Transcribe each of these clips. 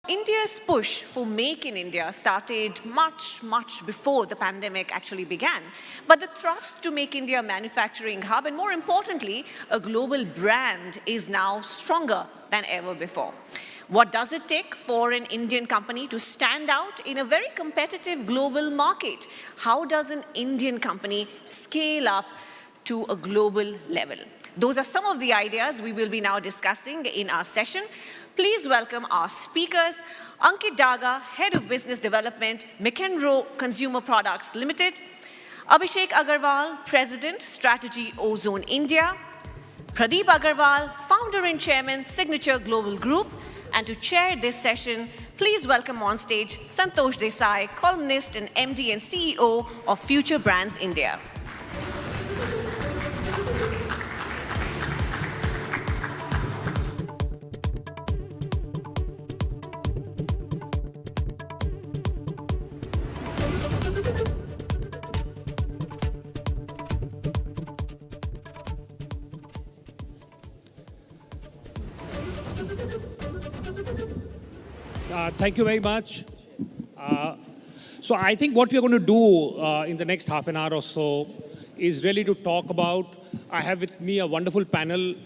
India's push for Make in India started much before the pandemic actually began. But the thrust to make India a manufacturing hub and, more importantly, a global brand is now stronger than ever before. What does it take for an Indian company to stand out in a very competitive global market? How does an Indian company scale up to a global level? Those are some of the ideas we will be now discussing in our session. Please welcome our speakers, Ankit Daga, Head of Business Development, McEnroe Consumer Products Limited, Abhishek Aggarwal, President, Strategy Ozone India, Pradeep Aggarwal, Founder and Chairman, Signature Global Group, and to chair this session, please welcome on stage Santosh Desai, columnist and MD and CEO of Future Brands India. Thank you very much. So I think what we're going to do in the next half an hour or so is really to talk about, I have with me a wonderful panel,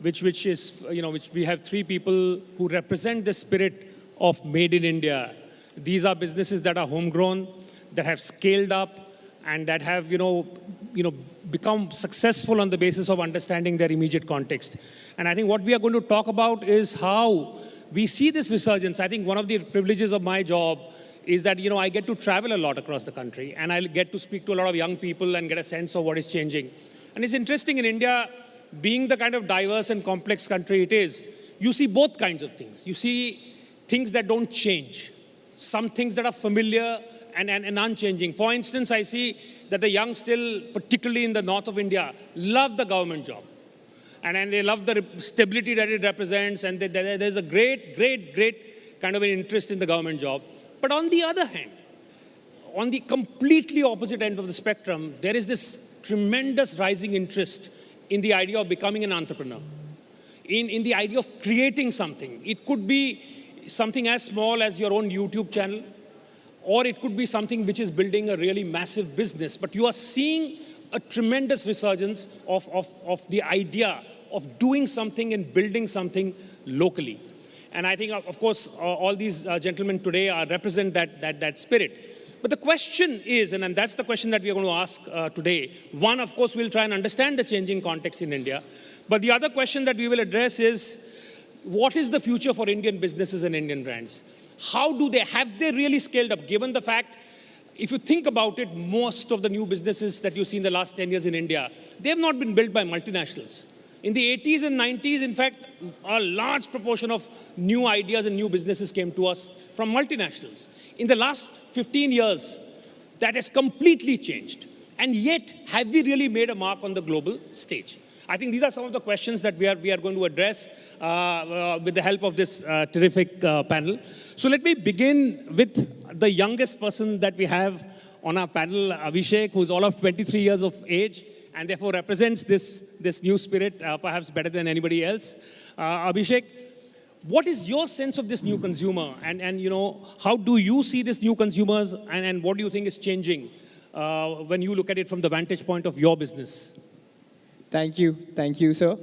which we have three people who represent the spirit of Made in India. These are businesses that are homegrown, that have scaled up, and that have, become successful on the basis of understanding their immediate context. And I think what we are going to talk about is how we see this resurgence. I think one of the privileges of my job is that, I get to travel a lot across the country, and I get to speak to a lot of young people and get a sense of what is changing. And it's interesting in India, being the kind of diverse and complex country it is, you see both kinds of things. You see things that don't change, some things that are familiar and unchanging. For instance, I see that the young still, particularly in the north of India, love the government job. And they love the stability that it represents, and there's a great kind of an interest in the government job. But on the other hand, on the completely opposite end of the spectrum, there is this tremendous rising interest in the idea of becoming an entrepreneur, in the idea of creating something. It could be something as small as your own YouTube channel, or it could be something which is building a really massive business. But you are seeing a tremendous resurgence of the idea of doing something and building something locally. And I think, of course, all these gentlemen today represent that spirit. But the question is, and that's the question that we are going to ask today. One, of course, we'll try and understand the changing context in India. But the other question that we will address is, what is the future for Indian businesses and Indian brands? Have they really scaled up, given the fact, if you think about it, most of the new businesses that you see in the last 10 years in India, they have not been built by multinationals. In the 80s and 90s, in fact, a large proportion of new ideas and new businesses came to us from multinationals. In the last 15 years, that has completely changed. And yet, have we really made a mark on the global stage? I think these are some of the questions that we are going to address with the help of this terrific panel. So let me begin with the youngest person that we have on our panel, Abhishek, who's all of 23 years of age and therefore represents this new spirit perhaps better than anybody else. Abhishek, what is your sense of this new consumer? And how do you see this new consumers, and what do you think is changing when you look at it from the vantage point of your business? Thank you, sir.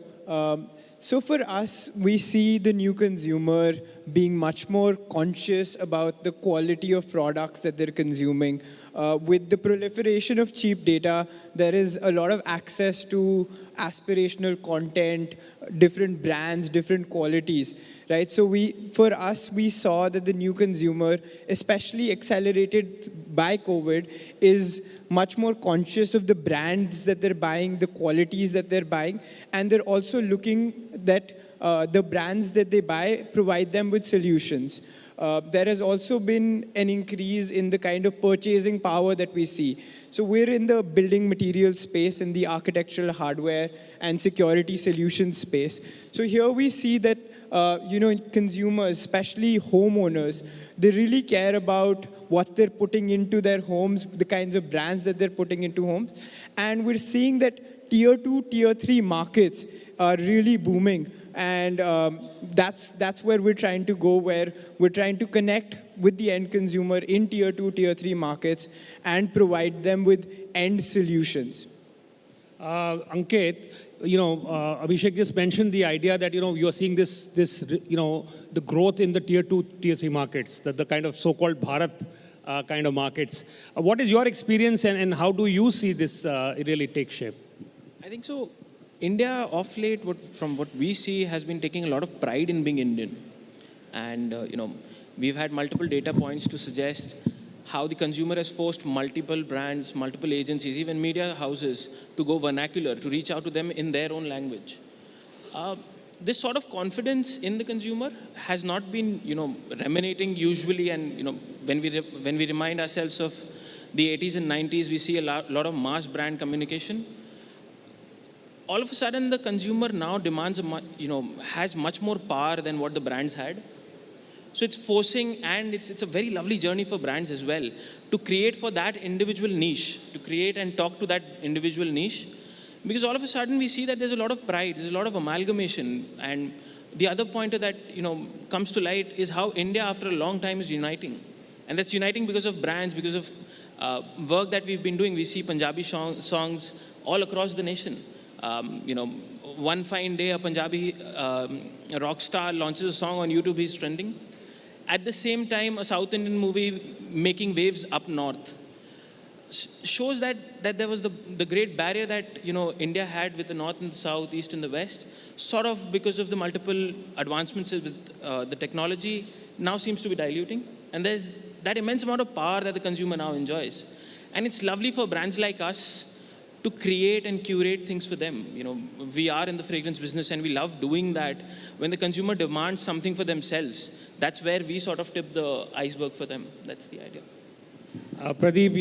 So for us, we see the new consumer being much more conscious about the quality of products that they're consuming. With the proliferation of cheap data, there is a lot of access to aspirational content, different brands, different qualities, right? So for us, we saw that the new consumer, especially accelerated by COVID, is much more conscious of the brands that they're buying, the qualities that they're buying, and they're also looking that the brands that they buy provide them with solutions. There has also been an increase in the kind of purchasing power that we see. So we're in the building material space, in the architectural hardware and security solutions space. So here we see that consumers, especially homeowners, they really care about what they're putting into their homes, the kinds of brands that they're putting into homes. And we're seeing that tier 2, tier 3 markets are really booming. And that's where we're trying to go, where we're trying to connect with the end consumer in tier 2, tier 3 markets and provide them with end solutions. Ankit, Abhishek just mentioned the idea that, you are seeing this, the growth in the tier 2, tier 3 markets, the kind of so-called Bharat kind of markets. What is your experience and how do you see this really take shape? I think so. India, of late, from what we see, has been taking a lot of pride in being Indian. And, we've had multiple data points to suggest how the consumer has forced multiple brands, multiple agencies, even media houses to go vernacular, to reach out to them in their own language. This sort of confidence in the consumer has not been, emanating usually. And, when we remind ourselves of the 80s and 90s, we see a lot of mass brand communication. All of a sudden, the consumer now demands, has much more power than what the brands had. So it's forcing, and it's a very lovely journey for brands as well, to create for that individual niche, to create and talk to that individual niche. Because all of a sudden, we see that there's a lot of pride, there's a lot of amalgamation. And the other pointer that, comes to light is how India, after a long time, is uniting. And that's uniting because of brands, because of work that we've been doing. We see Punjabi songs all across the nation. One fine day, a Punjabi rock star launches a song on YouTube, he's trending. At the same time, a South Indian movie making waves up north shows that there was the great barrier that, India had with the north and the south, east and the west, sort of because of the multiple advancements with the technology, now seems to be diluting. And there's that immense amount of power that the consumer now enjoys. And it's lovely for brands like us to create and curate things for them. We are in the fragrance business and we love doing that. When the consumer demands something for themselves, that's where we sort of tip the iceberg for them. That's the idea. Pradeep,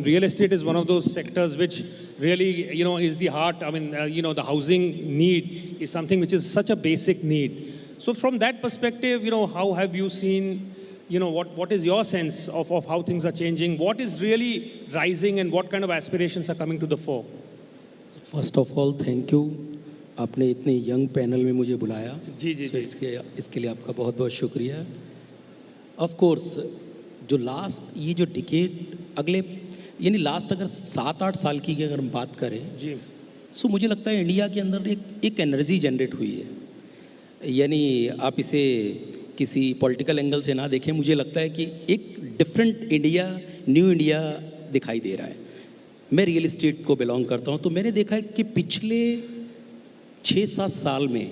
real estate is one of those sectors which really, is the heart. The housing need is something which is such a basic need. So from that perspective, how have you seen, what is your sense of how things are changing? What is really rising and what kind of aspirations are coming to the fore? First of all, thank you. आपने इतने young panel में मुझे बुलाया. जी. इसके लिए आपका बहुत बहुत शुक्रिया. Of course, ये जो डिकेड अगले लास्ट अगर 7-8 साल की अगर हम बात करें जी, सो मुझे लगता है इंडिया के अंदर एक एनर्जी जनरेट हुई है. आप इसे किसी पॉलिटिकल एंगल से ना देखें, मुझे लगता है कि एक डिफरेंट इंडिया, न्यू इंडिया दिखाई दे रहा है. मैं रियल एस्टेट को बिलोंग करता हूं, तो मैंने देखा है कि पिछले 6-7 साल में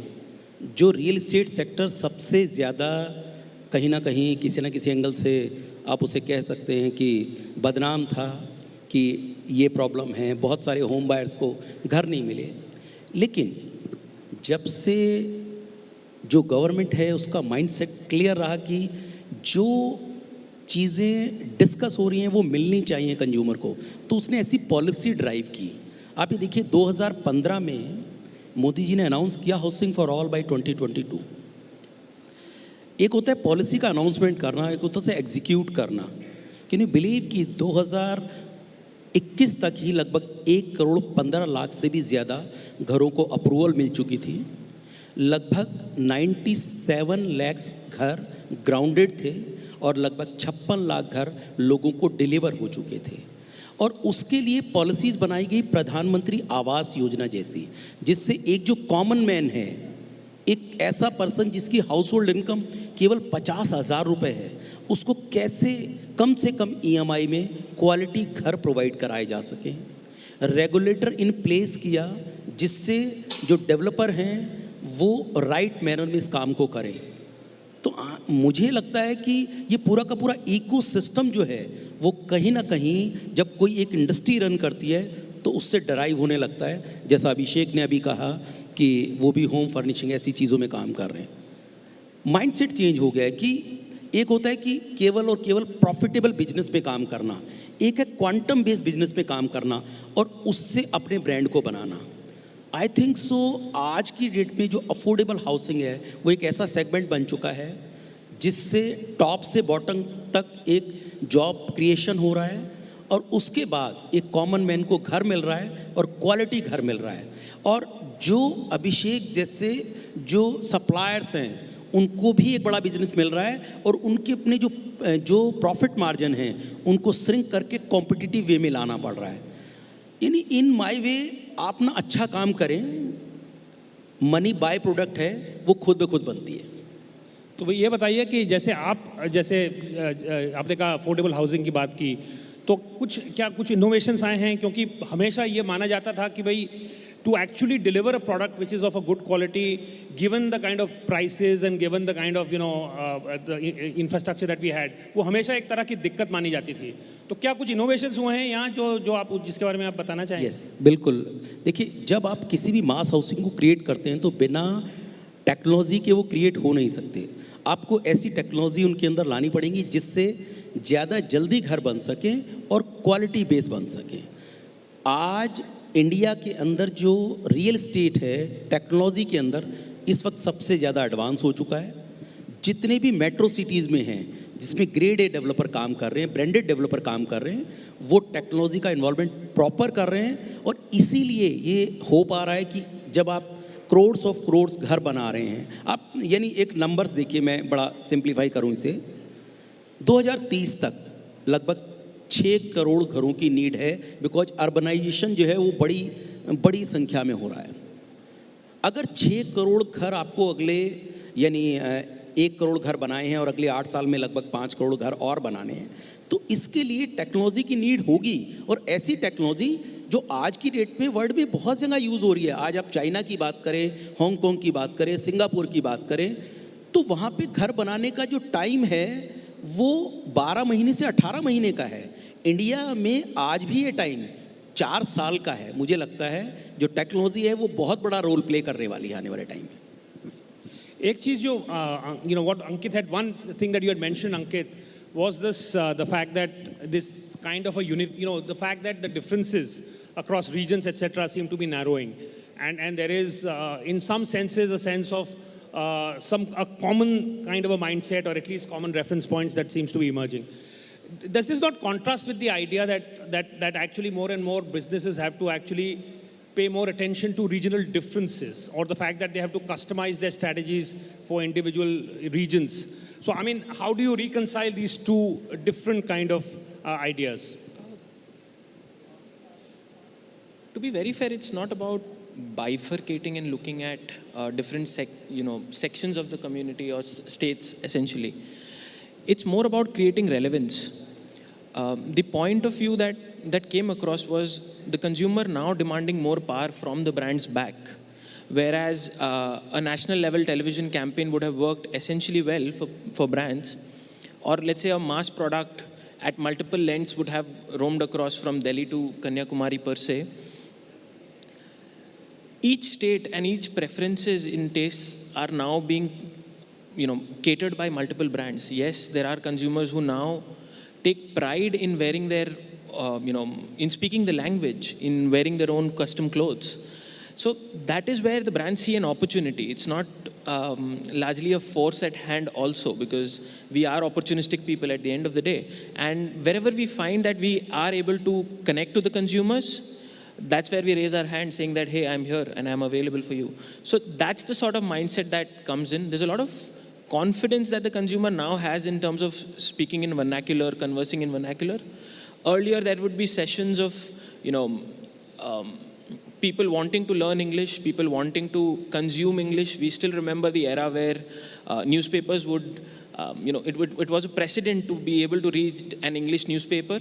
जो रियल एस्टेट सेक्टर सबसे ज़्यादा कहीं ना कहीं किसी ना किसी एंगल से आप उसे कह सकते हैं कि बदनाम था, कि ये प्रॉब्लम है, बहुत सारे होम बायर्स को घर नहीं मिले. लेकिन जब से जो गवर्नमेंट है उसका माइंडसेट क्लियर रहा कि जो चीज़ें डिस्कस हो रही हैं वो मिलनी चाहिए कंज्यूमर को, तो उसने ऐसी पॉलिसी ड्राइव की. आप ये देखिए 2015 में मोदी जी ने अनाउंस किया हाउसिंग फॉर ऑल बाय 2022. एक होता है पॉलिसी का अनाउंसमेंट करना, एक होता है एग्जीक्यूट करना. कैन यू बिलीव कि 2021 तक ही लगभग 1,15,00,000 से भी ज़्यादा घरों को अप्रूवल मिल चुकी थी. लगभग 97 लाख घर ग्राउंडेड थे और लगभग 56 लाख घर लोगों को डिलीवर हो चुके थे. और उसके लिए पॉलिसीज़ बनाई गई प्रधानमंत्री आवास योजना जैसी, जिससे एक जो कॉमन मैन है, एक ऐसा पर्सन जिसकी हाउस होल्ड इनकम केवल 50,000 रुपये है, उसको कैसे कम से कम EMI में क्वालिटी घर प्रोवाइड कराए जा सके. रेगुलेटर इन प्लेस किया जिससे जो डेवलपर हैं वो राइट मैनर में इस काम को करें. तो मुझे लगता है कि ये पूरा का पूरा इकोसिस्टम जो है वो कहीं ना कहीं जब कोई एक इंडस्ट्री रन करती है तो उससे डराइव होने लगता है. जैसा अभिषेक ने अभी कहा कि वो भी होम फर्निशिंग ऐसी चीज़ों में काम कर रहे हैं. माइंडसेट चेंज हो गया है कि एक होता है कि केवल और केवल प्रॉफिटेबल बिजनेस पे काम करना, एक है क्वांटम बेस्ड बिजनेस पे काम करना और उससे अपने ब्रांड को बनाना. आई थिंक सो आज की डेट में जो अफोर्डेबल हाउसिंग है वो एक ऐसा सेगमेंट बन चुका है जिससे टॉप से बॉटम तक एक जॉब क्रिएशन हो रहा है और उसके बाद एक कॉमन मैन को घर मिल रहा है और क्वालिटी घर मिल रहा है। और जो अभिषेक जैसे जो सप्लायर्स हैं उनको भी एक बड़ा बिजनेस मिल रहा है और उनके अपने जो प्रॉफिट मार्जिन हैं उनको श्रिंक करके कॉम्पिटिटिव वे में लाना पड़ रहा है। यानी इन माय वे आप ना अच्छा काम करें, मनी बाय प्रोडक्ट है, वो खुद ब खुद बनती है। तो ये बताइए कि जैसे आपने कहा अफोर्डेबल हाउसिंग की बात की, तो कुछ इनोवेशंस आए हैं? क्योंकि हमेशा ये माना जाता था कि भाई to actually deliver a product which is of a good quality, given the kind of prices and given the kind of the infrastructure that we had, वो हमेशा एक तरह की दिक्कत मानी जाती थी। तो क्या कुछ इनोवेशंस हुए हैं यहाँ जो आप जिसके बारे में आप बताना चाहेंगे? यस, बिल्कुल। देखिए, जब आप किसी भी मास हाउसिंग को क्रिएट करते हैं तो बिना टेक्नोलॉजी के वो क्रिएट हो नहीं सकते। आपको ऐसी टेक्नोलॉजी उनके अंदर लानी पड़ेगी जिससे ज़्यादा जल्दी घर बन सके और क्वालिटी बेस बन सके। आज इंडिया के अंदर जो रियल एस्टेट है टेक्नोलॉजी के अंदर इस वक्त सबसे ज़्यादा एडवांस हो चुका है। जितने भी मेट्रो सिटीज़ में हैं जिसमें ग्रेड ए डेवलपर काम कर रहे हैं, ब्रांडेड डेवलपर काम कर रहे हैं, वो टेक्नोलॉजी का इन्वॉल्वमेंट प्रॉपर कर रहे हैं। और इसीलिए ये हो पा रहा है कि जब आप करोड्स ऑफ करोड्स घर बना रहे हैं, आप यानी एक नंबर्स देखिए, मैं बड़ा सिंप्लीफाई करूं इसे, 2030 तक लगभग 6 करोड़ घरों की नीड है, बिकॉज अर्बनाइजेशन जो है वो बड़ी संख्या में हो रहा है। अगर 6 करोड़ घर आपको अगले यानी 1 करोड़ घर बनाए हैं और अगले 8 साल में लगभग 5 करोड़ घर और बनाने हैं, तो इसके लिए टेक्नोलॉजी की नीड होगी। और ऐसी टेक्नोलॉजी जो आज की डेट में वर्ल्ड में बहुत जगह यूज़ हो रही है। आज आप चाइना की बात करें, हांगकांग की बात करें, सिंगापुर की बात करें, तो वहाँ पे घर बनाने का जो टाइम है वो 12 महीने से 18 महीने का है। इंडिया में आज भी ये टाइम 4 साल का है। मुझे लगता है जो टेक्नोलॉजी है वो बहुत बड़ा रोल प्ले करने वाली है आने वाले टाइम में। एक चीज़ जो what Ankit had, one thing that you had mentioned, Ankit, was this the fact that this kind of the fact that the differences across regions etc. seem to be narrowing, and there is in some senses a sense of a common kind of a mindset, or at least common reference points that seems to be emerging. Does this not contrast with the idea that actually more and more businesses have to actually pay more attention to regional differences, or the fact that they have to customize their strategies for individual regions? So, I mean, how do you reconcile these two different kind of ideas? To be very fair, it's not about bifurcating and looking at different sections of the community or states essentially. It's more about creating relevance. The point of view that came across was the consumer now demanding more power from the brands back, whereas a national level television campaign would have worked essentially well for brands, or let's say a mass product at multiple lengths would have roamed across from Delhi to Kanyakumari per se. Each state and each preferences in tastes are now being catered by multiple brands. Yes, there are consumers who now take pride in wearing their, in speaking the language, in wearing their own custom clothes. So that is where the brands see an opportunity. It's not largely a force at hand also, because we are opportunistic people at the end of the day. And wherever we find that we are able to connect to the consumers, that's where we raise our hand saying that, hey, I'm here and I'm available for you. So that's the sort of mindset that comes in. There's a lot of confidence that the consumer now has in terms of speaking in vernacular, conversing in vernacular. Earlier, there would be sessions of, people wanting to learn English, people wanting to consume English. We still remember the era where newspapers would, it was a precedent to be able to read an English newspaper.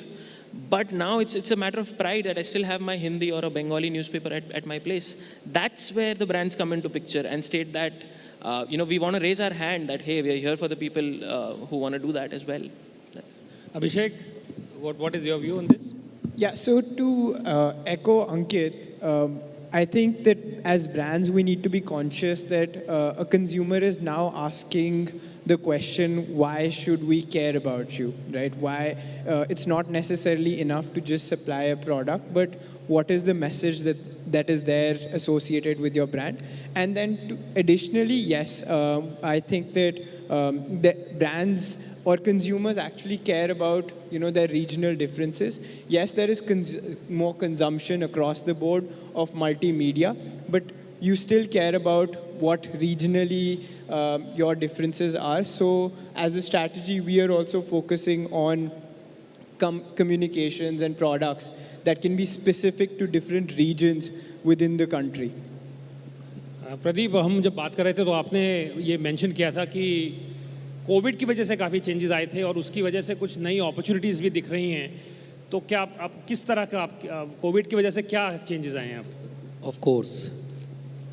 But now it's a matter of pride that I still have my Hindi or a Bengali newspaper at my place. That's where the brands come into picture and state that, we want to raise our hand that, hey, we are here for the people who want to do that as well. Abhishek, what is your view on this? Yeah, so to echo Ankit, I think that as brands, we need to be conscious that a consumer is now asking the question, why should we care about you, right? Why? It's not necessarily enough to just supply a product, but what is the message that is there associated with your brand? And then additionally, yes, I think that the brands or consumers actually care about, their regional differences. Yes, there is more consumption across the board of multimedia, but you still care about what regionally your differences are. So as a strategy, we are also focusing on communications and products that can be specific to different regions within the country. Pradeep, हम जब बात कर रहे थे तो आपने ये mention किया था कि कोविड की वजह से काफ़ी चेंजेस आए थे और उसकी वजह से कुछ नई अपॉर्चुनिटीज़ भी दिख रही हैं. तो क्या आप किस तरह का कोविड की वजह से क्या चेंजेस आए हैं आप? ऑफ कोर्स,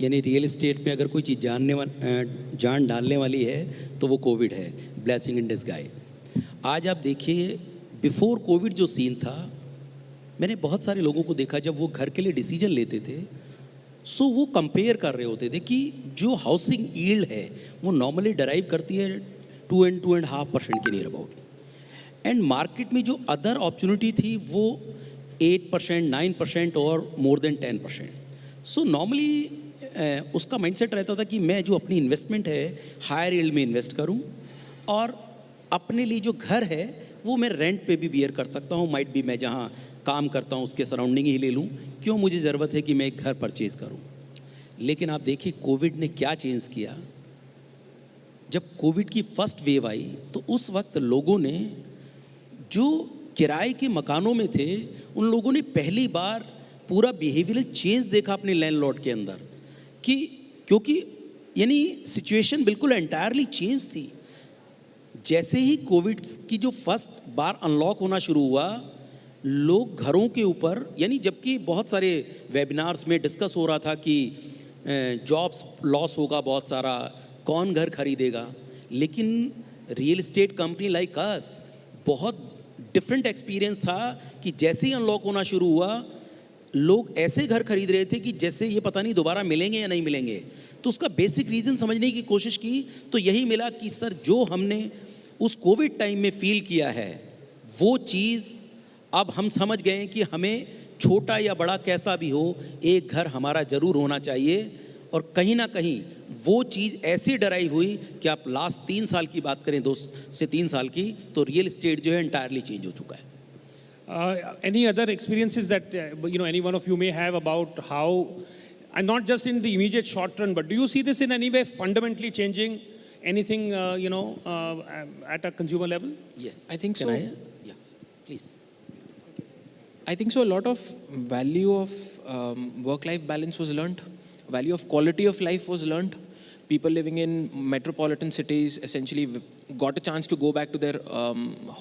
यानी रियल एस्टेट में अगर कोई चीज़ जान डालने वाली है तो वो कोविड है, ब्लेसिंग इन डिस्गाइज. आज आप देखिए, बिफोर कोविड जो सीन था, मैंने बहुत सारे लोगों को देखा जब वो घर के लिए डिसीजन लेते थे, सो वो कंपेयर कर रहे होते थे कि जो हाउसिंग यील्ड है वो नॉर्मली डराइव करती है 2.5% के नियर अबाउट, एंड मार्केट में जो अदर अपॉर्चुनिटी थी वो 8%, 9% और मोर देन 10%. सो नॉर्मली उसका माइंडसेट रहता था कि मैं जो अपनी इन्वेस्टमेंट है हायर यील्ड में इन्वेस्ट करूं और अपने लिए जो घर है वो मैं रेंट पे भी बियर कर सकता हूँ. माइट भी मैं जहाँ काम करता हूँ उसके सराउंडिंग ही ले लूँ, क्यों मुझे ज़रूरत है कि मैं एक घर परचेज़ करूँ. लेकिन आप देखिए कोविड ने क्या चेंज किया. जब कोविड की फर्स्ट वेव आई तो उस वक्त लोगों ने जो किराए के मकानों में थे उन लोगों ने पहली बार पूरा बिहेवियरल चेंज देखा अपने लैंडलॉर्ड के अंदर, कि क्योंकि यानी सिचुएशन बिल्कुल एंटायरली चेंज थी. जैसे ही कोविड की जो फर्स्ट बार अनलॉक होना शुरू हुआ, लोग घरों के ऊपर, यानी जबकि बहुत सारे वेबिनार्स में डिस्कस हो रहा था कि जॉब्स लॉस होगा बहुत सारा, कौन घर खरीदेगा, लेकिन real estate company like us बहुत डिफरेंट एक्सपीरियंस था कि जैसे ही अनलॉक होना शुरू हुआ लोग ऐसे घर खरीद रहे थे कि जैसे ये पता नहीं दोबारा मिलेंगे या नहीं मिलेंगे. तो उसका बेसिक रीज़न समझने की कोशिश की तो यही मिला कि सर जो हमने उस कोविड टाइम में फील किया है वो चीज़ अब हम समझ गए कि हमें छोटा या बड़ा कैसा भी हो एक घर हमारा ज़रूर होना चाहिए. और कहीं ना कहीं वो चीज़ ऐसी डराइव हुई कि आप लास्ट 3 साल की बात करें, 2 से 3 साल की, तो रियल एस्टेट जो है एंटायरली चेंज हो चुका है. Any other experiences that any one of you may have about how, and not just in the immediate short run, but do you see this in any way fundamentally changing anything at a consumer level? Yes, I think Can so. Yeah, please. I think so. A lot of value of work-life balance was learned. Value of quality of life was learned. People living in metropolitan cities essentially got a chance to go back to their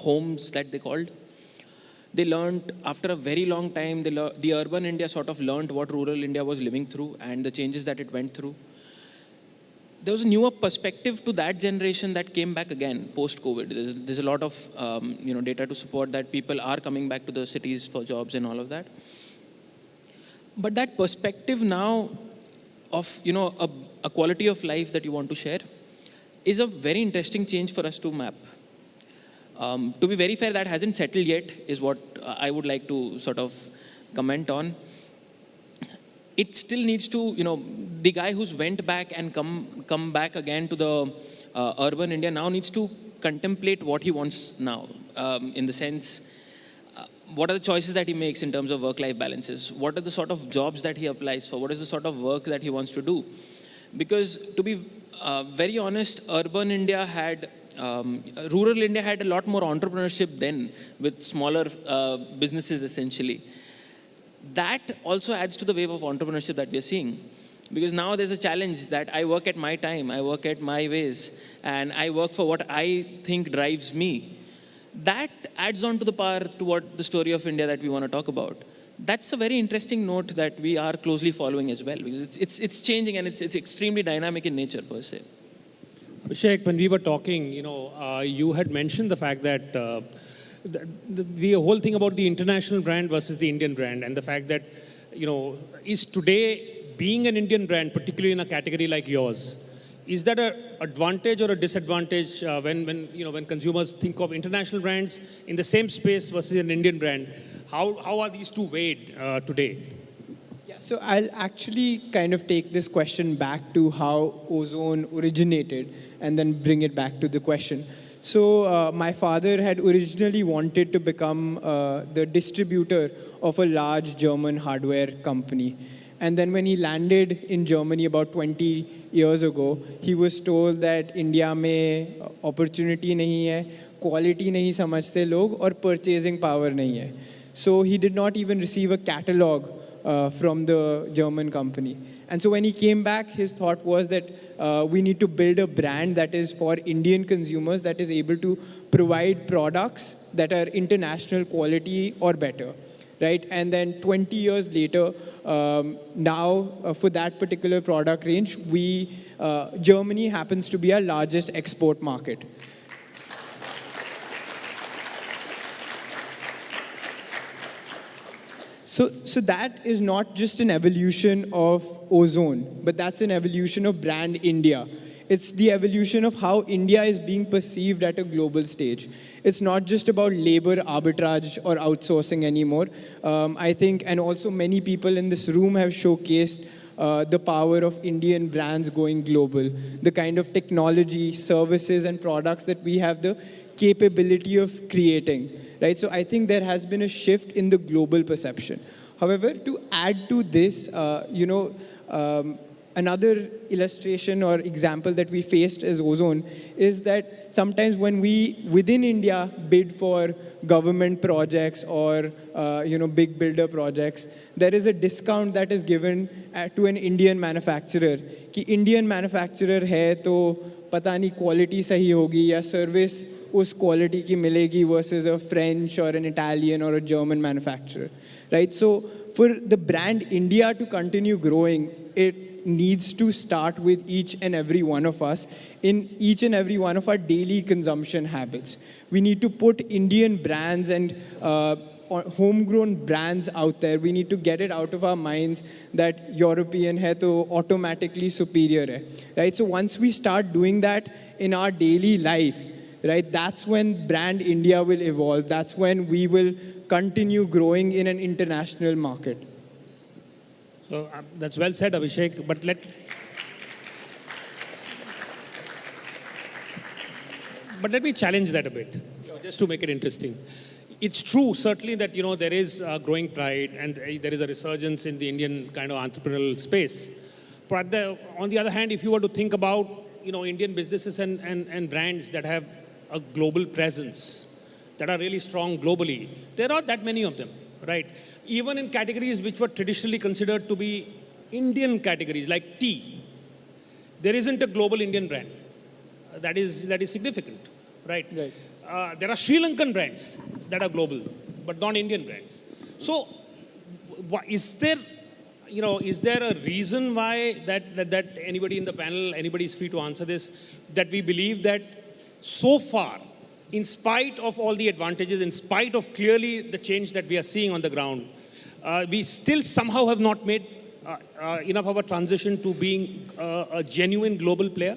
homes that they called. They learned after a very long time, the urban India sort of learned what rural India was living through and the changes that it went through. There was a newer perspective to that generation that came back again post-COVID. There's a lot of data to support that people are coming back to the cities for jobs and all of that. But that perspective now of a quality of life that you want to share is a very interesting change for us to map. To be very fair, that hasn't settled yet, is what I would like to sort of comment on. It still needs to, the guy who's went back and come back again to the urban India now needs to contemplate what he wants now, in the sense, what are the choices that he makes in terms of work-life balances? What are the sort of jobs that he applies for? What is the sort of work that he wants to do? Because to be very honest, urban India had rural India had a lot more entrepreneurship then, with smaller businesses essentially. That also adds to the wave of entrepreneurship that we are seeing. Because now there's a challenge that I work at my time, I work at my ways, and I work for what I think drives me. That adds on to the power to what the story of India that we want to talk about. That's a very interesting note that we are closely following as well, because it's changing and it's extremely dynamic in nature per se. Abhishek, when we were talking, you had mentioned the fact that the whole thing about the international brand versus the Indian brand, and the fact that, is today being an Indian brand, particularly in a category like yours, is that an advantage or a disadvantage when consumers think of international brands in the same space versus an Indian brand? How are these two weighed today? Yeah, So I'll actually kind of take this question back to how ozone originated and then bring it back to the question. So my father had originally wanted to become the distributor of a large German hardware company. And then when he landed in Germany about 20 years ago, he was told that India में opportunity नहीं है, quality नहीं समझते लोग और purchasing power नहीं है. So he did not even receive a catalog from the German company. And so when he came back, his thought was that we need to build a brand that is for Indian consumers, that is able to provide products that are international quality or better, right? And then 20 years later, now for that particular product range, Germany happens to be our largest export market. So that is not just an evolution of ozone, but that's an evolution of brand India. It's the evolution of how India is being perceived at a global stage. It's not just about labor arbitrage or outsourcing anymore. I think, and also many people in this room have showcased the power of Indian brands going global, the kind of technology, services, and products that we have the capability of creating, right? So I think there has been a shift in the global perception. However, to add to this, another illustration or example that we faced as ozone is that sometimes when we, within India, bid for government projects or big builder projects, there is a discount that is given to an Indian manufacturer. कि Indian manufacturer है तो पता नहीं quality सही होगी या service उस quality की मिलेगी versus a French or an Italian or a German manufacturer, right? So for the brand India to continue growing, it needs to start with each and every one of us in each and every one of our daily consumption habits. We need to put Indian brands and homegrown brands out there. We need to get it out of our minds that European hai to automatically superior hai, right? So once we start doing that in our daily life, right, that's when brand India will evolve. That's when we will continue growing in an international market. So that's well said, Abhishek. But let me challenge that a bit, just to make it interesting. It's true, certainly, that there is growing pride and there is a resurgence in the Indian kind of entrepreneurial space. But on the other hand, if you were to think about Indian businesses and brands that have a global presence, that are really strong globally, there are that many of them, right? Even in categories which were traditionally considered to be Indian categories, like tea, there isn't a global Indian brand that is significant, right? Right. There are Sri Lankan brands that are global, but not Indian brands. So, is there a reason why that anybody in the panel, anybody is free to answer this, that we believe that so far, in spite of all the advantages, in spite of clearly the change that we are seeing on the ground, we still somehow have not made enough of a transition to being a genuine global player?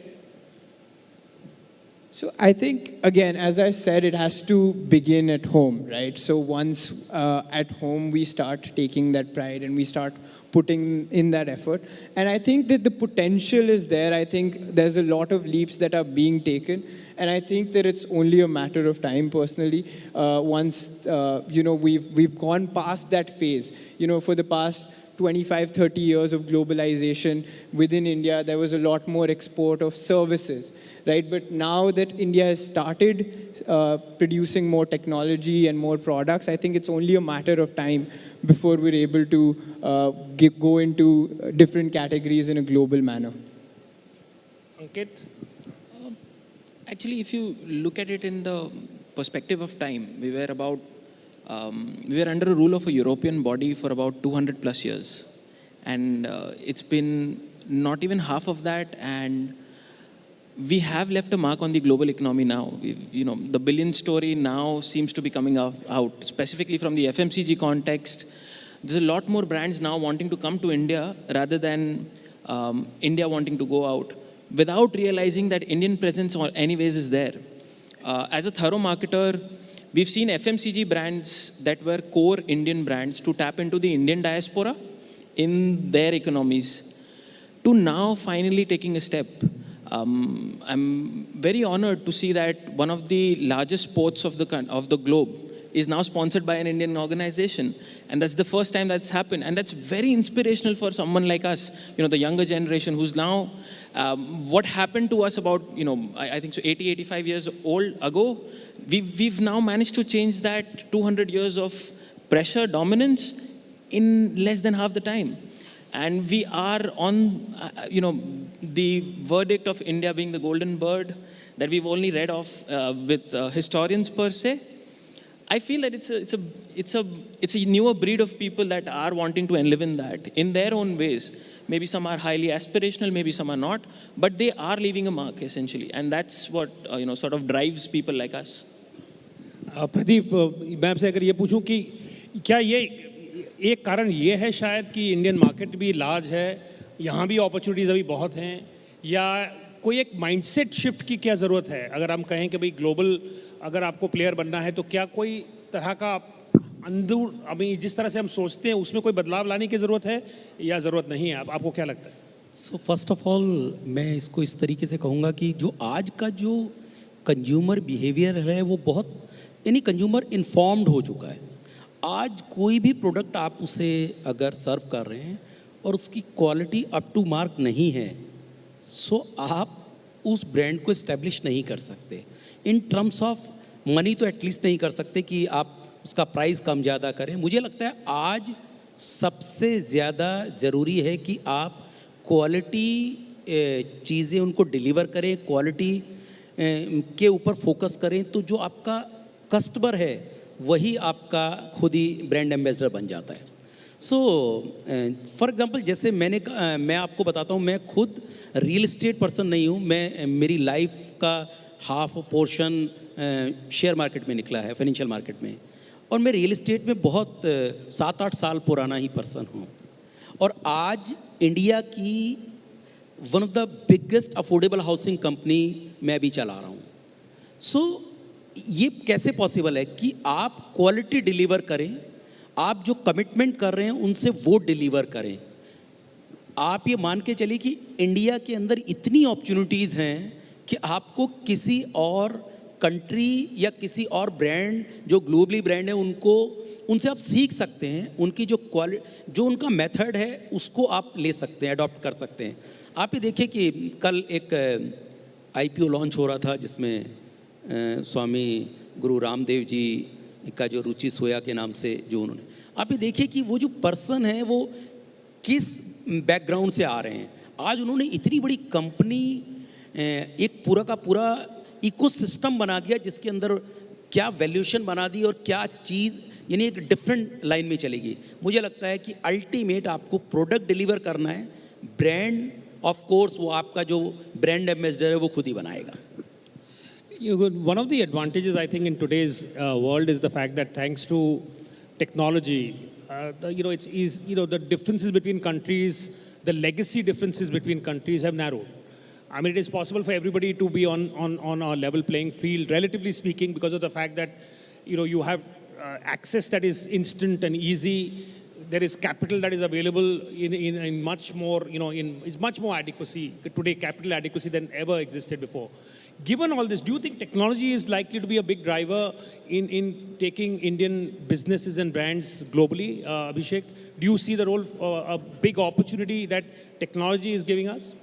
So I think, again, as I said, it has to begin at home, right? So once at home we start taking that pride and we start putting in that effort. And I think that the potential is there. I think there's a lot of leaps that are being taken. And I think that it's only a matter of time, personally, once, we've gone past that phase. For the past 25, 30 years of globalization within India, there was a lot more export of services, right? But now that India has started producing more technology and more products, I think it's only a matter of time before we're able to go into different categories in a global manner. Ankit? Actually, if you look at it in the perspective of time, we were under a rule of a European body for about 200 plus years. And it's been not even half of that, and we have left a mark on the global economy now. The billion story now seems to be coming out, specifically from the FMCG context. There's a lot more brands now wanting to come to India rather than India wanting to go out, without realizing that Indian presence anyways is there. As a thorough marketer, we've seen FMCG brands that were core Indian brands to tap into the Indian diaspora in their economies to now finally taking a step. I'm very honored to see that one of the largest ports of the globe is now sponsored by an Indian organization. And that's the first time that's happened. And that's very inspirational for someone like us, the younger generation who's now, what happened to us about, I think so 80, 85 years old ago, we've now managed to change that 200 years of pressure, dominance in less than half the time. And we are on, the verdict of India being the golden bird that we've only read of with historians per se. I feel that it's a newer breed of people that are wanting to live in that in their own ways. Maybe some are highly aspirational, maybe some are not, but they are leaving a mark essentially, and that's what sort of drives people like us. Pradeep, मैं आपसे अगर ये पूछूं कि क्या ये एक कारण ये है शायद कि इंडियन मार्केट भी लार्ज है, यहाँ भी अपॉर्चुनिटीज़ अभी बहुत हैं, या कोई एक माइंडसेट शिफ्ट की क्या ज़रूरत है? अगर हम कहें कि भाई ग्लोबल अगर आपको प्लेयर बनना है तो क्या कोई तरह का अंदर अभी जिस तरह से हम सोचते हैं उसमें कोई बदलाव लाने की ज़रूरत है या ज़रूरत नहीं है? आपको क्या लगता है? सो फर्स्ट ऑफ ऑल मैं इसको इस तरीके से कहूँगा कि जो आज का जो कंज्यूमर बिहेवियर है वो बहुत कंज्यूमर इन्फॉर्म्ड हो चुका है. आज कोई भी प्रोडक्ट आप उसे अगर सर्व कर रहे हैं और उसकी क्वालिटी अप टू मार्क नहीं है, सो आप उस ब्रांड को इस्टेब्लिश नहीं कर सकते. इन टर्म्स ऑफ मनी तो एटलीस्ट नहीं कर सकते कि आप उसका प्राइस कम ज़्यादा करें. मुझे लगता है आज सबसे ज़्यादा ज़रूरी है कि आप क्वालिटी चीज़ें उनको डिलीवर करें, क्वालिटी के ऊपर फोकस करें, तो जो आपका कस्टमर है वही आपका खुद ही ब्रांड एम्बेसडर बन जाता है. सो फॉर एग्जांपल जैसे मैं आपको बताता हूँ, मैं खुद रियल एस्टेट पर्सन नहीं हूँ. मेरी लाइफ का हाफ पोर्शन शेयर मार्केट में निकला है, फाइनेंशियल मार्केट में, और मैं रियल एस्टेट में बहुत 7-8 साल पुराना ही पर्सन हूँ. और आज इंडिया की one of the biggest affordable housing company मैं भी चला रहा हूँ. सो ये कैसे पॉसिबल है कि आप क्वालिटी डिलीवर करें, आप जो कमिटमेंट कर रहे हैं उनसे वो डिलीवर करें. आप ये मान के चलिए कि इंडिया के अंदर इतनी अपॉर्चुनिटीज़ हैं कि आपको किसी और कंट्री या किसी और ब्रांड जो ग्लोबली ब्रांड है उनसे आप सीख सकते हैं. उनकी जो उनका मेथड है उसको आप ले सकते हैं, अडॉप्ट कर सकते हैं. आप ये देखिए कि कल एक IPO लॉन्च हो रहा था जिसमें स्वामी गुरु रामदेव जी का जो रुचि सोया के नाम से जो उन्होंने, आप ये देखिए कि वो जो पर्सन है वो किस बैकग्राउंड से आ रहे हैं. आज उन्होंने इतनी बड़ी कंपनी, एक पूरा का पूरा इकोसिस्टम बना दिया जिसके अंदर क्या वैल्यूएशन बना दी और क्या चीज़, यानी एक डिफरेंट लाइन में चलेगी. मुझे लगता है कि अल्टीमेट आपको प्रोडक्ट डिलीवर करना है, ब्रांड ऑफ कोर्स वो आपका जो ब्रांड एम्बेसडर है वो खुद ही बनाएगा. One of the advantages, I think, in today's world is the fact that thanks to technology, the differences between countries, the legacy differences between countries have narrowed. I mean, it is possible for everybody to be on a level playing field, relatively speaking, because of the fact that, you have access that is instant and easy. There is capital that is available in much more, is much more adequacy, today capital adequacy than ever existed before. Given all this, do you think technology is likely to be a big driver in taking Indian businesses and brands globally, Abhishek? Do you see the role, a big opportunity that technology is giving us?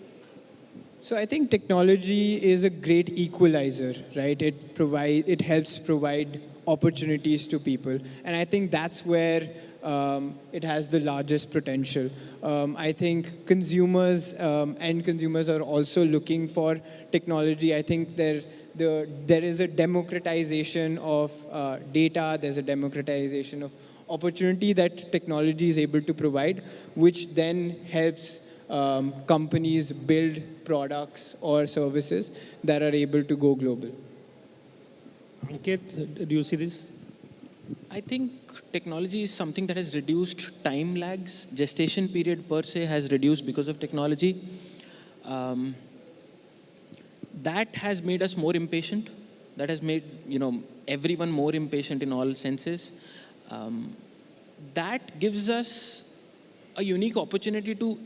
So I think technology is a great equalizer, right? It helps provide opportunities to people, and I think that's where it has the largest potential. I think end consumers are also looking for technology. I think there is a democratization of data. There's a democratization of opportunity that technology is able to provide, which then helps companies build products or services that are able to go global. Ankit, do you see this? I think technology is something that has reduced time lags. Gestation period per se has reduced because of technology. That has made us more impatient. That has made everyone more impatient in all senses. That gives us a unique opportunity to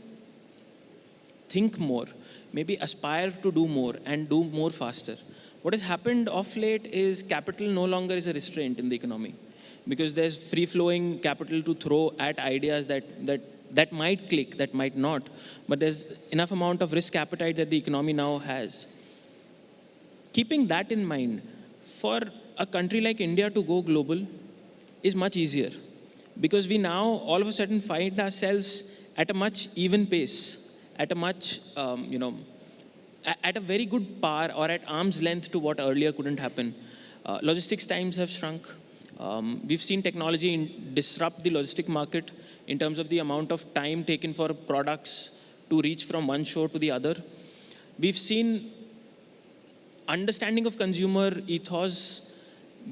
think more, maybe aspire to do more and do more faster. What has happened of late is capital no longer is a restraint in the economy, because there's free-flowing capital to throw at ideas that might click, that might not, but there's enough amount of risk appetite that the economy now has. Keeping that in mind, for a country like India to go global is much easier, because we now all of a sudden find ourselves at a much even pace, at a much, at a very good par or at arm's length to what earlier couldn't happen. Logistics times have shrunk. We've seen technology disrupt the logistic market in terms of the amount of time taken for products to reach from one shore to the other. We've seen understanding of consumer ethos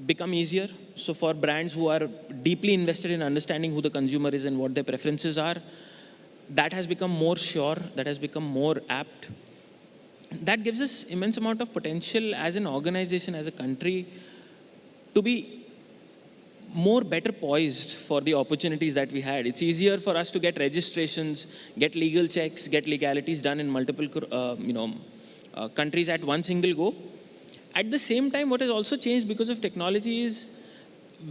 become easier. So for brands who are deeply invested in understanding who the consumer is and what their preferences are, that has become more sure, that has become more apt. That gives us immense amount of potential as an organization, as a country, to be more better poised for the opportunities that we had. It's easier for us to get registrations, get legal checks, get legalities done in multiple countries at one single go. At the same time, what has also changed because of technology is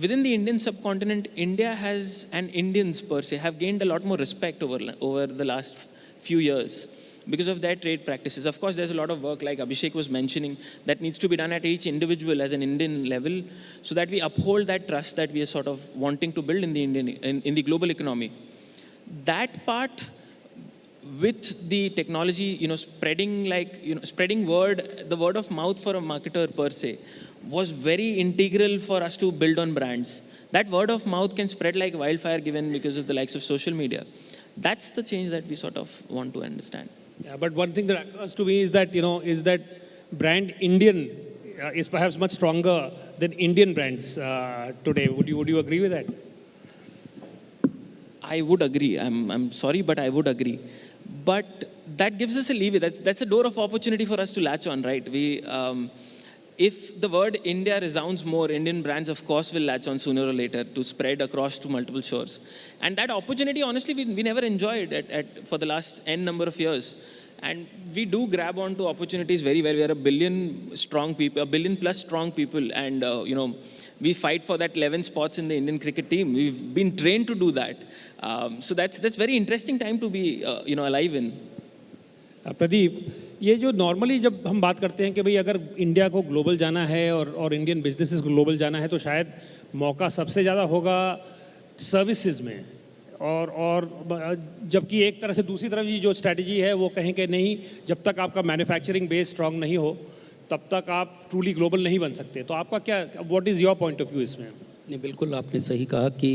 within the Indian subcontinent, India has, and Indians per se, have gained a lot more respect over the last few years because of their trade practices. Of course, there's a lot of work, like Abhishek was mentioning, that needs to be done at each individual as an Indian level, so that we uphold that trust that we are sort of wanting to build in the in the global economy. That part, with the technology, spreading the word of mouth for a marketer per se, was very integral for us to build on brands. That word of mouth can spread like wildfire given because of the likes of social media. That's the change that we sort of want to understand. Yeah, but one thing that occurs to me is that, brand Indian is perhaps much stronger than Indian brands today. Would you agree with that? I would agree. I'm sorry, but I would agree. But that gives us a leeway. That's a door of opportunity for us to latch on, right? If the word India resounds more, Indian brands, of course, will latch on sooner or later to spread across to multiple shores. And that opportunity, honestly, we never enjoyed for the last N number of years. And we do grab onto opportunities very well. We are a billion plus strong people. And, we fight for that 11 spots in the Indian cricket team. We've been trained to do that. So that's very interesting time to be, alive in. Pradeep, ये जो normally जब हम बात करते हैं कि भाई अगर इंडिया को ग्लोबल जाना है और इंडियन बिजनेसेस को ग्लोबल जाना है, तो शायद मौका सबसे ज़्यादा होगा सर्विसेज में, और जबकि एक तरह से दूसरी तरफ ये जो स्ट्रैटेजी है वो कहें कि नहीं, जब तक आपका मैन्युफैक्चरिंग बेस स्ट्रांग नहीं हो तब तक आप ट्रूली ग्लोबल नहीं बन सकते. तो आपका क्या, what is your point of view इसमें? नहीं, बिल्कुल आपने सही कहा कि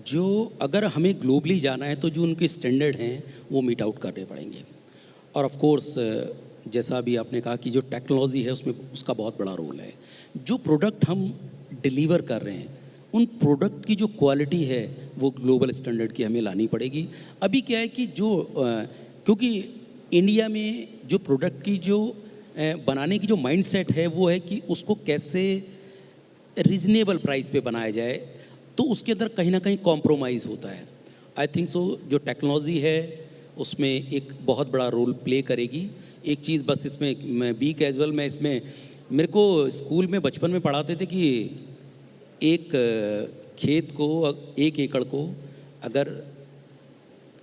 जो अगर हमें ग्लोबली जाना है तो जो उनके स्टैंडर्ड हैं वो मीट आउट करने पड़ेंगे. और ऑफ कोर्स जैसा भी आपने कहा कि जो टेक्नोलॉजी है उसमें उसका बहुत बड़ा रोल है. जो प्रोडक्ट हम डिलीवर कर रहे हैं उन प्रोडक्ट की जो क्वालिटी है वो ग्लोबल स्टैंडर्ड की हमें लानी पड़ेगी. अभी क्या है कि क्योंकि इंडिया में जो प्रोडक्ट की जो बनाने की जो माइंडसेट है वो है कि उसको कैसे रीजनेबल प्राइस पे बनाया जाए, तो उसके अंदर कहीं ना कहीं कॉम्प्रोमाइज़ होता है. आई थिंक सो जो टेक्नोलॉजी है उसमें एक बहुत बड़ा रोल प्ले करेगी. एक चीज़ बस इसमें बी कैजुअल में इसमें मेरे को स्कूल में बचपन में पढ़ाते थे कि एक खेत को, 1 एकड़ को अगर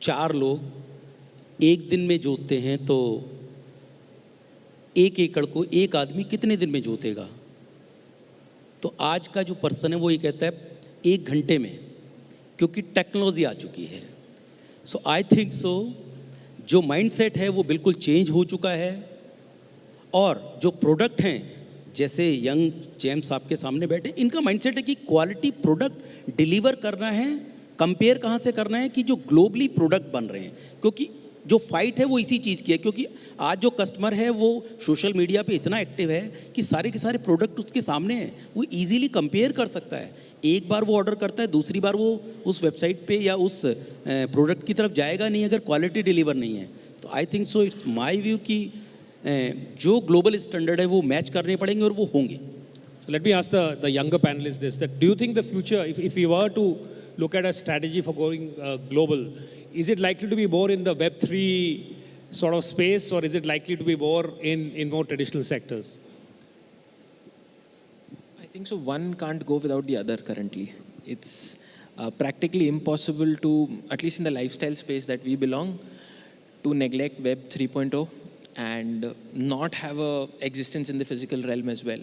4 लोग एक दिन में जोतते हैं तो 1 एकड़ को एक आदमी कितने दिन में जोतेगा. तो आज का जो पर्सन है वो ये कहता है 1 घंटे में, क्योंकि टेक्नोलॉजी आ चुकी है. सो आई थिंक सो जो माइंडसेट है वो बिल्कुल चेंज हो चुका है. और जो प्रोडक्ट हैं, जैसे यंग जेम्स आपके सामने बैठे, इनका माइंडसेट है कि क्वालिटी प्रोडक्ट डिलीवर करना है. कंपेयर कहाँ से करना है कि जो ग्लोबली प्रोडक्ट बन रहे हैं, क्योंकि जो फाइट है वो इसी चीज़ की है. क्योंकि आज जो कस्टमर है वो सोशल मीडिया पे इतना एक्टिव है कि सारे के सारे प्रोडक्ट उसके सामने हैं, वो इजीली कंपेयर कर सकता है. एक बार वो ऑर्डर करता है, दूसरी बार वो उस वेबसाइट पे या उस प्रोडक्ट की तरफ जाएगा नहीं अगर क्वालिटी डिलीवर नहीं है. तो I think so it's my view कि जो ग्लोबल स्टैंडर्ड है वो मैच करने पड़ेंगे और वो होंगे. So let me ask the younger panelists this, that do you think the future, if we were to look at a strategy for going global, is it likely to be more in the Web3 sort of space, or is it likely to be more in more traditional sectors? I think so. One can't go without the other currently. It's practically impossible to, at least in the lifestyle space that we belong, to neglect Web 3.0 and not have a existence in the physical realm as well.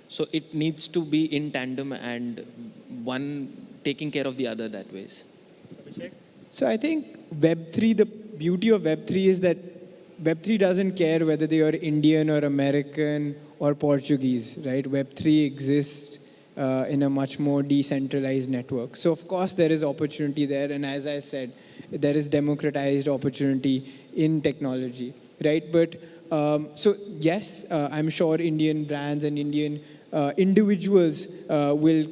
So it needs to be in tandem and one taking care of the other that ways. Abhishek? So I think Web3, the beauty of Web3 is that Web3 doesn't care whether they are Indian or American or Portuguese, right? Web3 exists in a much more decentralized network. So of course there is opportunity there, and as I said, there is democratized opportunity in technology, right? But so yes, I'm sure Indian brands and Indian individuals will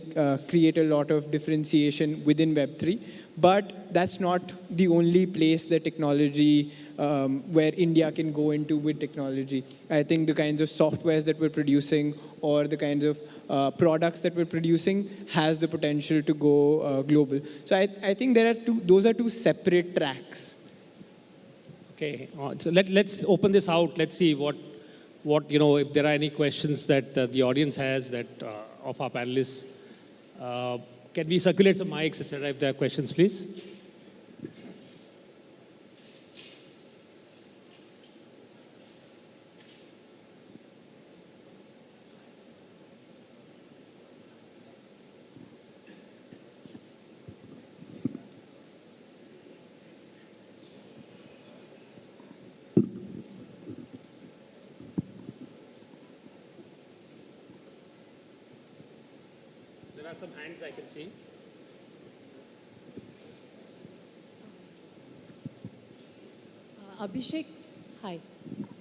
create a lot of differentiation within Web3, but that's not the only place that technology, where India can go into with technology. I think the kinds of softwares that we're producing or the kinds of products that we're producing has the potential to go global. So I think those are two separate tracks. Okay, so let's open this out. Let's see what if there are any questions that the audience has that of our panelists. Can we circulate some mics, etc. If there are questions, please. There are some hands I can see. Abhishek, hi.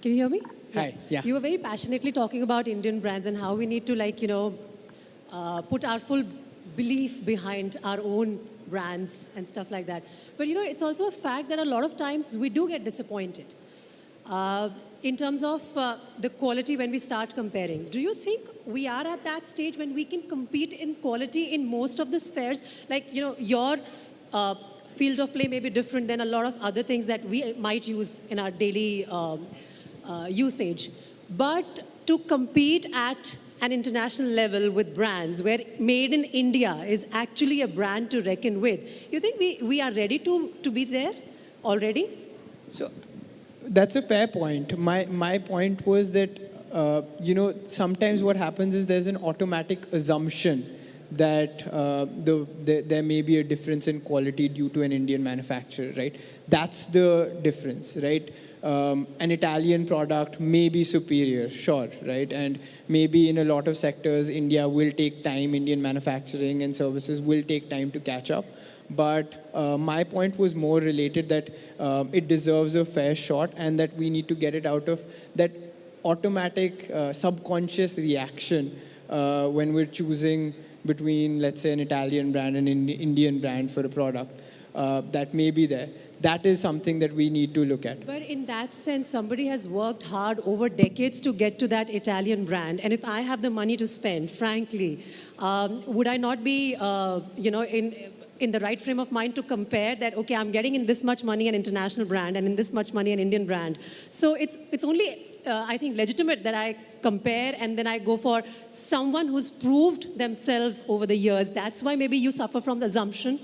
Can you hear me? Hi, yeah. You were very passionately talking about Indian brands and how we need to put our full belief behind our own brands and stuff like that. But it's also a fact that a lot of times we do get disappointed in terms of the quality when we start comparing. Do you think we are at that stage when we can compete in quality in most of the spheres? Like, your field of play may be different than a lot of other things that we might use in our daily usage. But to compete at an international level with brands where made in India is actually a brand to reckon with, you think we are ready to be there already? So that's a fair point. My point was that, sometimes what happens is there's an automatic assumption that there may be a difference in quality due to an Indian manufacturer, right? That's the difference, right? An Italian product may be superior, sure, right? And maybe in a lot of sectors, India will take time, Indian manufacturing and services will take time to catch up. But my point was more related that it deserves a fair shot and that we need to get it out of that automatic subconscious reaction when we're choosing between, let's say, an Italian brand and an Indian brand for a product that may be there. That is something that we need to look at. But in that sense, somebody has worked hard over decades to get to that Italian brand. And if I have the money to spend, frankly, would I not be, in the right frame of mind to compare that, okay, I'm getting in this much money an international brand and in this much money an Indian brand. So it's only, I think, legitimate that I compare and then I go for someone who's proved themselves over the years. That's why maybe you suffer from the assumption.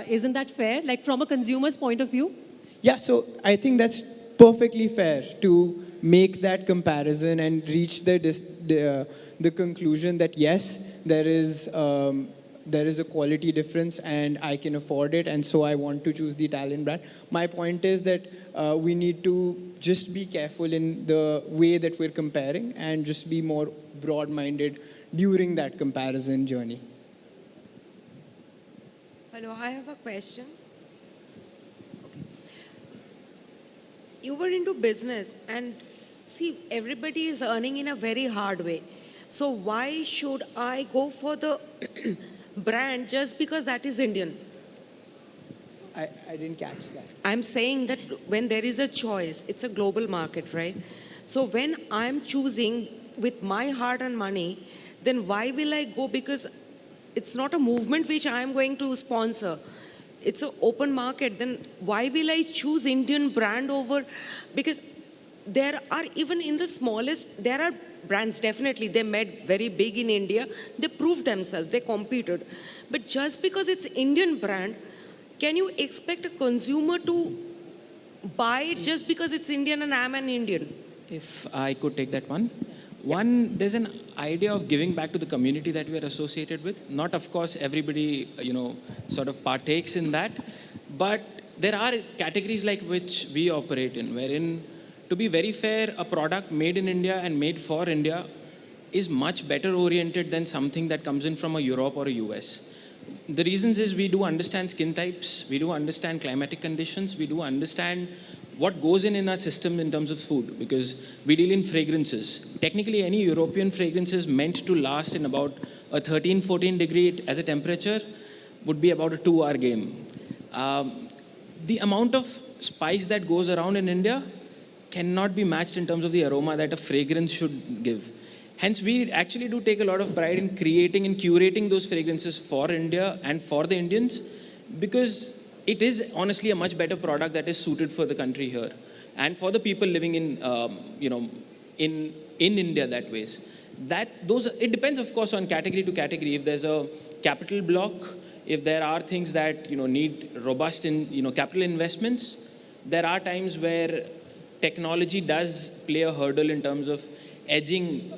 Isn't that fair? Like from a consumer's point of view? Yeah, so I think that's perfectly fair to make that comparison and reach the conclusion that yes, there is a quality difference and I can afford it, and so I want to choose the Italian brand. My point is that we need to just be careful in the way that we're comparing and just be more broad-minded during that comparison journey. Hello, I have a question. Okay. You were into business and see, everybody is earning in a very hard way. So why should I go for the brand just because that is Indian? I didn't catch that. I'm saying that when there is a choice, it's a global market, right? So when I'm choosing with my hard-earned money, then why will I go because it's not a movement which I am going to sponsor. It's an open market. Then why will I choose Indian brand over? Because there are, even in the smallest, there are brands, definitely, they made very big in India. They proved themselves, they competed. But just because it's Indian brand, can you expect a consumer to buy it just because it's Indian and I'm an Indian? If I could take that one. One, there's an idea of giving back to the community that we are associated with. Not, of course, everybody, sort of partakes in that. But there are categories like which we operate in, wherein, to be very fair, a product made in India and made for India is much better oriented than something that comes in from a Europe or a US. The reasons is we do understand skin types, we do understand climatic conditions, we do understand what goes in our system in terms of food, because we deal in fragrances. Technically, any European fragrance is meant to last in about a 13, 14 degree as a temperature would be about a 2-hour game. The amount of spice that goes around in India cannot be matched in terms of the aroma that a fragrance should give. Hence, we actually do take a lot of pride in creating and curating those fragrances for India and for the Indians, because it is honestly a much better product that is suited for the country here and for the people living in, in India that ways. It depends, of course, on category to category. If there's a capital block, if there are things that need robust capital investments, there are times where technology does play a hurdle in terms of edging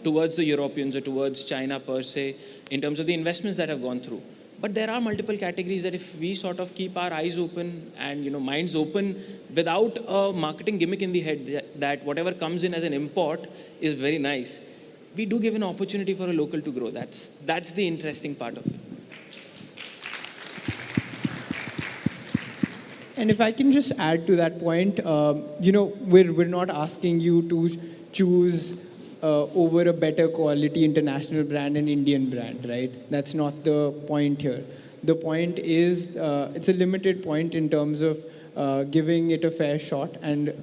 towards the Europeans or towards China per se, in terms of the investments that have gone through. But there are multiple categories that if we sort of keep our eyes open and minds open without a marketing gimmick in the head that whatever comes in as an import is very nice, we do give an opportunity for a local to grow. That's the interesting part of it. And if I can just add to that point, we're not asking you to choose over a better quality international brand and Indian brand, right? That's not the point here. The point is, it's a limited point in terms of giving it a fair shot and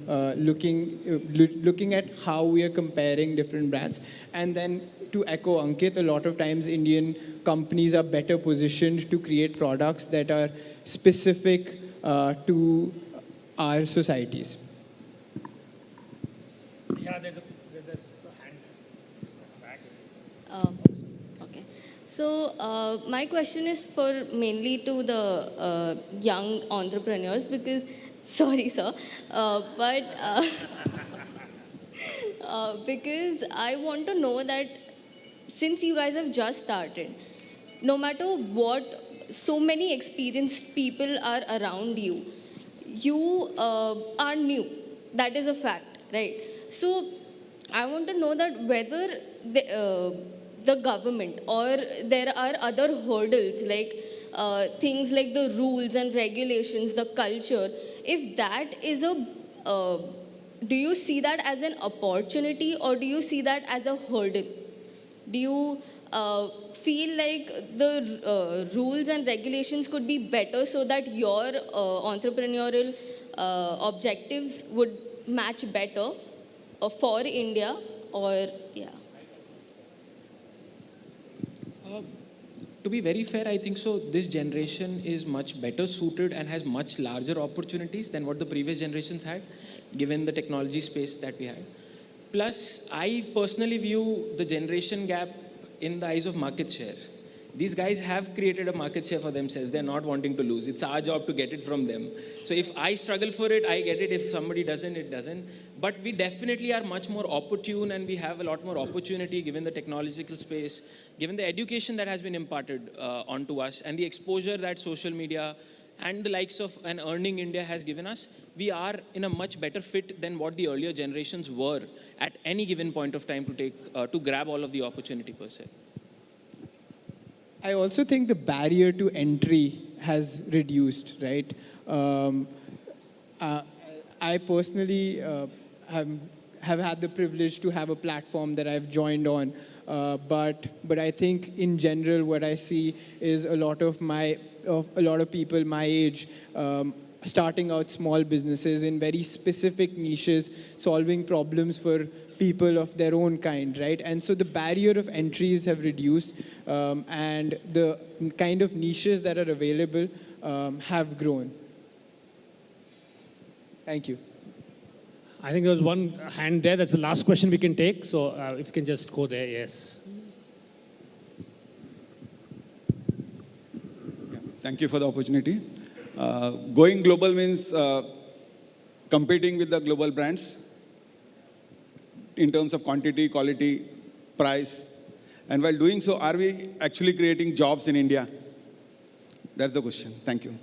looking at how we are comparing different brands. And then to echo Ankit, a lot of times Indian companies are better positioned to create products that are specific to our societies. Yeah, there's a hand back. Okay. So my question is for mainly to the young entrepreneurs because, sorry sir, because I want to know that since you guys have just started, no matter what, so many experienced people are around you, you are new. That is a fact, right? So I want to know that whether the government or there are other hurdles like things like the rules and regulations, the culture, if that is do you see that as an opportunity or do you see that as a hurdle? Do you feel like the rules and regulations could be better so that your entrepreneurial objectives would match better for India or, yeah? To be very fair, I think so. This generation is much better suited and has much larger opportunities than what the previous generations had, given the technology space that we had. Plus, I personally view the generation gap in the eyes of market share. These guys have created a market share for themselves. They're not wanting to lose. It's our job to get it from them. So if I struggle for it, I get it. If somebody doesn't, it doesn't. But we definitely are much more opportune and we have a lot more opportunity given the technological space, given the education that has been imparted onto us and the exposure that social media and the likes of an Earning India has given us. We are in a much better fit than what the earlier generations were at any given point of time to take to grab all of the opportunity per se. I also think the barrier to entry has reduced, right? I personally have had the privilege to have a platform that I've joined on, but I think in general what I see is a lot of people my age starting out small businesses in very specific niches, solving problems for people of their own kind, right? And so the barrier of entries have reduced, and the kind of niches that are available have grown. Thank you. I think there was one hand there. That's the last question we can take. So if you can just go there, yes. Thank you for the opportunity. Going global means competing with the global brands in terms of quantity, quality, price. And while doing so, are we actually creating jobs in India? That's the question. Thank you.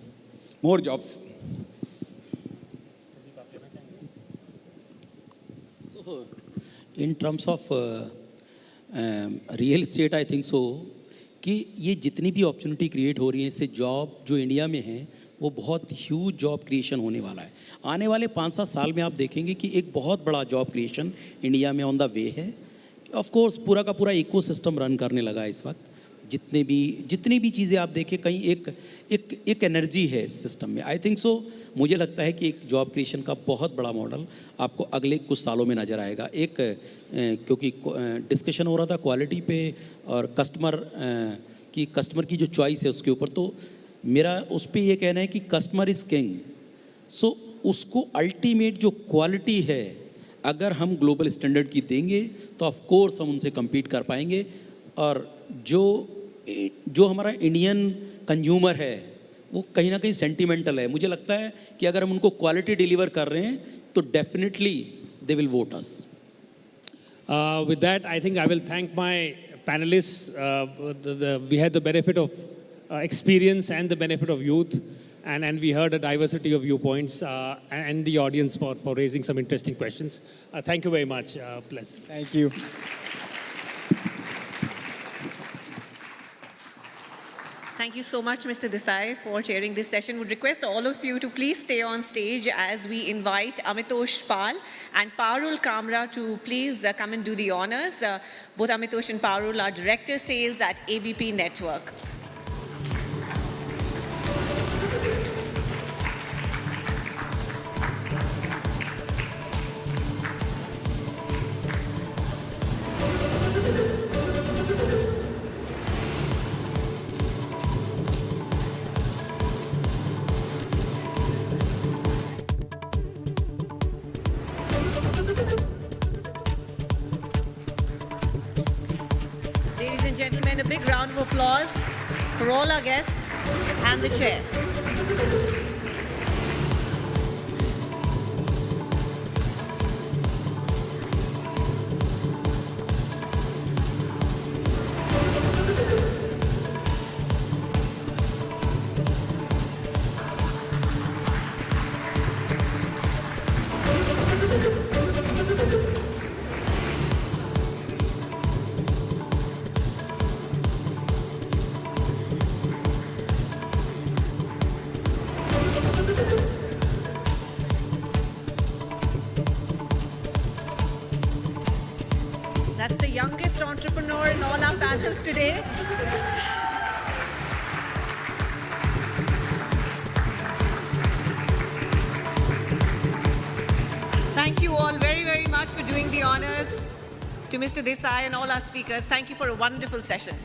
More jobs. So, in terms of real estate, I think so. कि ये जितनी भी opportunity create हो रही है इससे job जो India में है वो बहुत ह्यूज जॉब क्रिएशन होने वाला है आने वाले 5-7 साल में आप देखेंगे कि एक बहुत बड़ा जॉब क्रिएशन इंडिया में ऑन द वे है ऑफ कोर्स पूरा का पूरा इकोसिस्टम रन करने लगा है इस वक्त जितनी भी चीज़ें आप देखें कहीं एक एनर्जी है इस सिस्टम में आई थिंक सो मुझे लगता है कि एक जॉब क्रिएशन का बहुत बड़ा मॉडल आपको अगले कुछ सालों में नज़र आएगा क्योंकि डिस्कशन हो रहा था क्वालिटी पे और कस्टमर की जो चॉइस है उसके ऊपर तो मेरा उस पर यह कहना है कि कस्टमर इज़ किंग सो उसको अल्टीमेट जो क्वालिटी है अगर हम ग्लोबल स्टैंडर्ड की देंगे तो ऑफ कोर्स हम उनसे कम्पीट कर पाएंगे और जो हमारा इंडियन कंज्यूमर है वो कहीं ना कहीं सेंटिमेंटल है मुझे लगता है कि अगर हम उनको क्वालिटी डिलीवर कर रहे हैं तो definitely they will vote us With that, I think I will thank my panelists. We had the benefit of experience and the benefit of youth, and we heard a diversity of viewpoints, and the audience for raising some interesting questions. Thank you very much. Pleasure. Thank you. Thank you so much, Mr. Desai, for chairing this session. Would request all of you to please stay on stage as we invite Amitosh Pal and Parul Kamra to please come and do the honors. Both Amitosh and Parul are Director Sales at ABP Network. Ladies and gentlemen, a big round of applause for all our guests and the chair. That's the youngest entrepreneur in all our panels today. Thank you all very, very much for doing the honors. To Mr. Desai and all our speakers, thank you for a wonderful session.